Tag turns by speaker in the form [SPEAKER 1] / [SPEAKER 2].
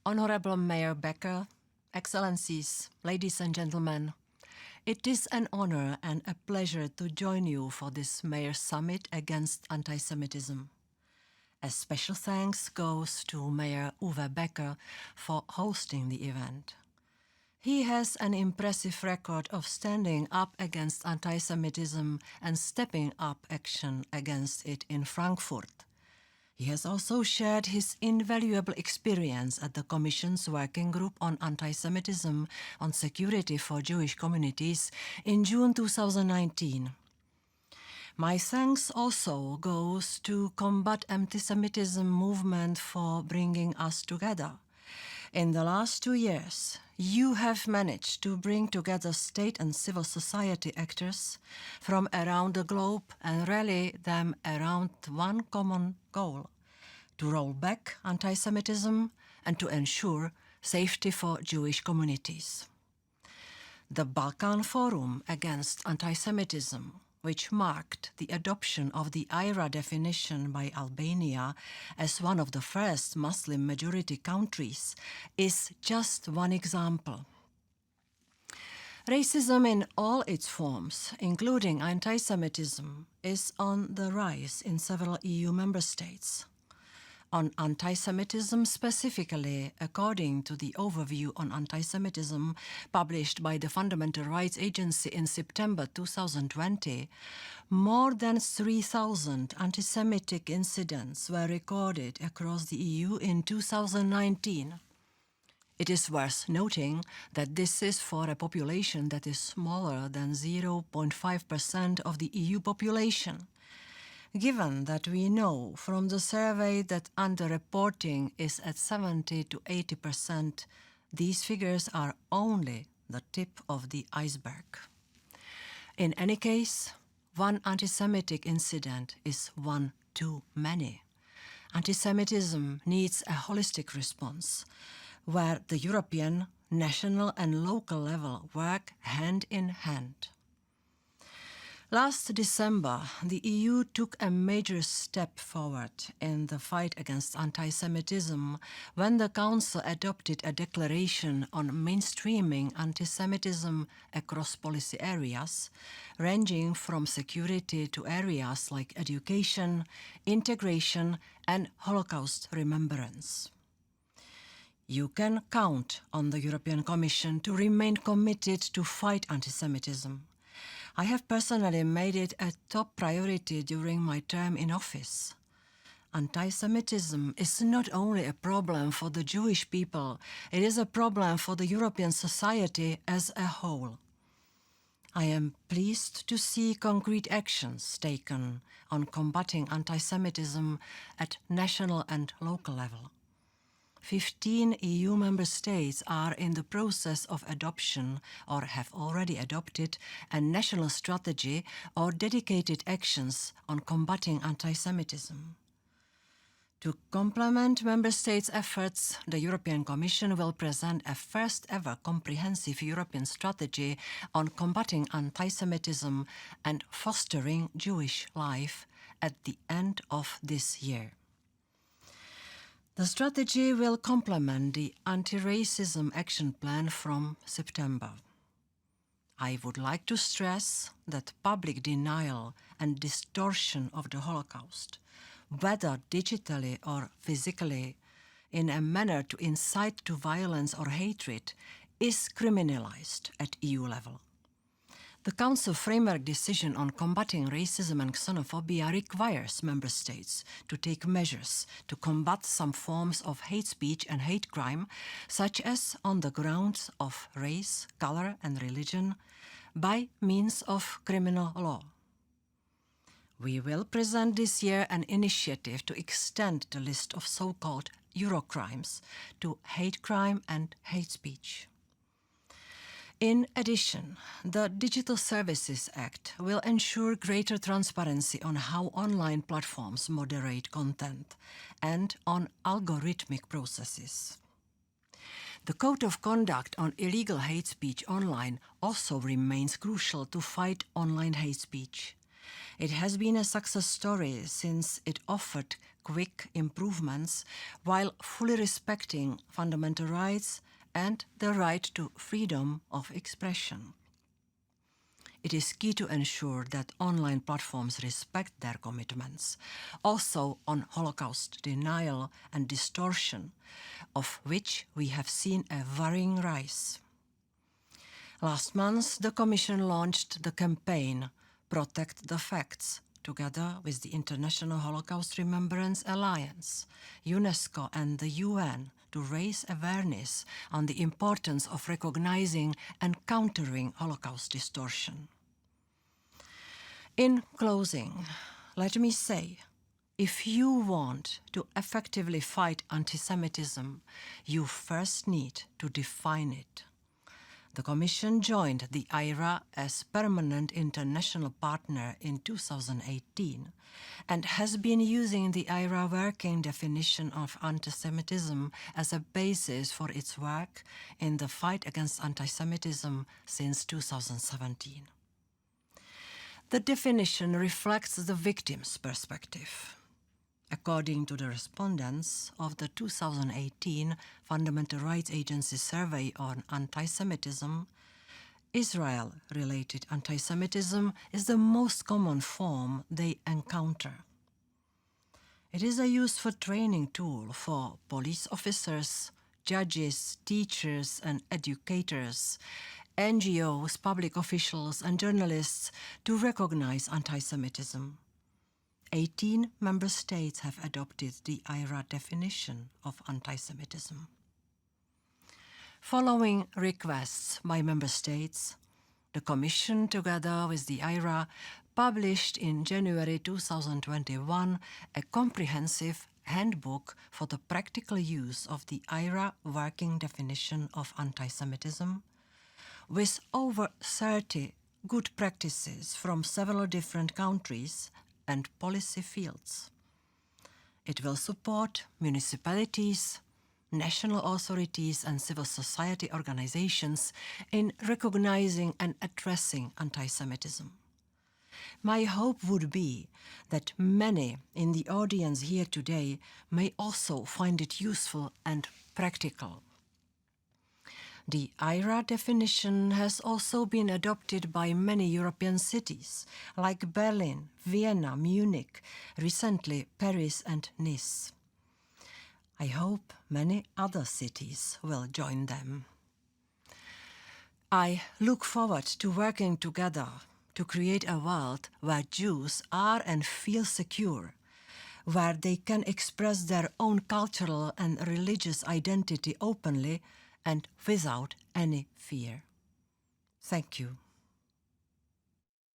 [SPEAKER 1] Honorable Mayor Becker, Excellencies, ladies and gentlemen, it is an honor and a pleasure to join you for this Mayor's Summit against anti-Semitism. A special thanks goes to Mayor Uwe Becker for hosting the event. He has an impressive record of standing up against anti-Semitism and stepping up action against it in Frankfurt. He has also shared his invaluable experience at the Commission's Working Group on Anti-Semitism on Security for Jewish Communities in June 2019. My thanks also goes to Combat Anti-Semitism movement for bringing us together. In the last 2 years, you have managed to bring together state and civil society actors from around the globe and rally them around one common goal: to roll back anti-Semitism and to ensure safety for Jewish communities. The Balkan Forum Against Anti-Semitism, which marked the adoption of the IRA definition by Albania as one of the first Muslim-majority countries, is just one example. Racism in all its forms, including anti-Semitism, is on the rise in several EU member states. On anti-Semitism specifically, according to the overview on anti-Semitism published by the Fundamental Rights Agency in September 2020, more than 3,000 anti-Semitic incidents were recorded across the EU in 2019. It is worth noting that this is for a population that is smaller than 0.5% of the EU population. Given that we know from the survey that underreporting is at 70 to 80%, these figures are only the tip of the iceberg. In any case, one anti-Semitic incident is one too many. Anti-Semitism needs a holistic response, where the European, national and local level work hand in hand. Last December, the EU took a major step forward in the fight against anti-Semitism when the Council adopted a declaration on mainstreaming anti-Semitism across policy areas, ranging from security to areas like education, integration and Holocaust remembrance. You can count on the European Commission to remain committed to fight anti-Semitism. I have personally made it a top priority during my term in office. Anti-Semitism is not only a problem for the Jewish people, it is a problem for the European society as a whole. I am pleased to see concrete actions taken on combating anti-Semitism at national and local level. 15 EU member states are in the process of adoption or have already adopted a national strategy or dedicated actions on combating anti-Semitism. To complement member states' efforts, the European Commission will present a first-ever comprehensive European strategy on combating anti-Semitism and fostering Jewish life at the end of this year. The strategy will complement the Anti-Racism Action Plan from September. I would like to stress that public denial and distortion of the Holocaust, whether digitally or physically, in a manner to incite to violence or hatred, is criminalized at EU level. The Council Framework Decision on combating racism and xenophobia requires member states to take measures to combat some forms of hate speech and hate crime, such as on the grounds of race, color and religion, by means of criminal law. We will present this year an initiative to extend the list of so-called Eurocrimes to hate crime and hate speech. In addition, the Digital Services Act will ensure greater transparency on how online platforms moderate content and on algorithmic processes. The Code of Conduct on illegal hate speech online also remains crucial to fight online hate speech. It has been a success story since it offered quick improvements while fully respecting fundamental rights and the right to freedom of expression. It is key to ensure that online platforms respect their commitments, also on Holocaust denial and distortion, of which we have seen a worrying rise. Last month, the Commission launched the campaign Protect the Facts, together with the International Holocaust Remembrance Alliance, UNESCO and the UN, to raise awareness on the importance of recognizing and countering Holocaust distortion. In closing, let me say, if you want to effectively fight anti-Semitism, you first need to define it. The Commission joined the IHRA as permanent international partner in 2018 and has been using the IHRA working definition of anti-Semitism as a basis for its work in the fight against anti-Semitism since 2017. The definition reflects the victim's perspective. According to the respondents of the 2018 Fundamental Rights Agency survey on anti-Semitism, Israel-related anti-Semitism is the most common form they encounter. It is a useful training tool for police officers, judges, teachers and educators, NGOs, public officials and journalists to recognize anti-Semitism. 18 member states have adopted the IHRA definition of anti-Semitism. Following requests by member states, the Commission, together with the IHRA, published in January 2021 a comprehensive handbook for the practical use of the IHRA working definition of anti-Semitism, with over 30 good practices from several different countries and policy fields. It will support municipalities, national authorities and civil society organizations in recognizing and addressing anti-Semitism. My hope would be that many in the audience here today may also find it useful and practical. The IHRA definition has also been adopted by many European cities, like Berlin, Vienna, Munich, recently Paris and Nice. I hope many other cities will join them. I look forward to working together to create a world where Jews are and feel secure, where they can express their own cultural and religious identity openly and without any fear. Thank you.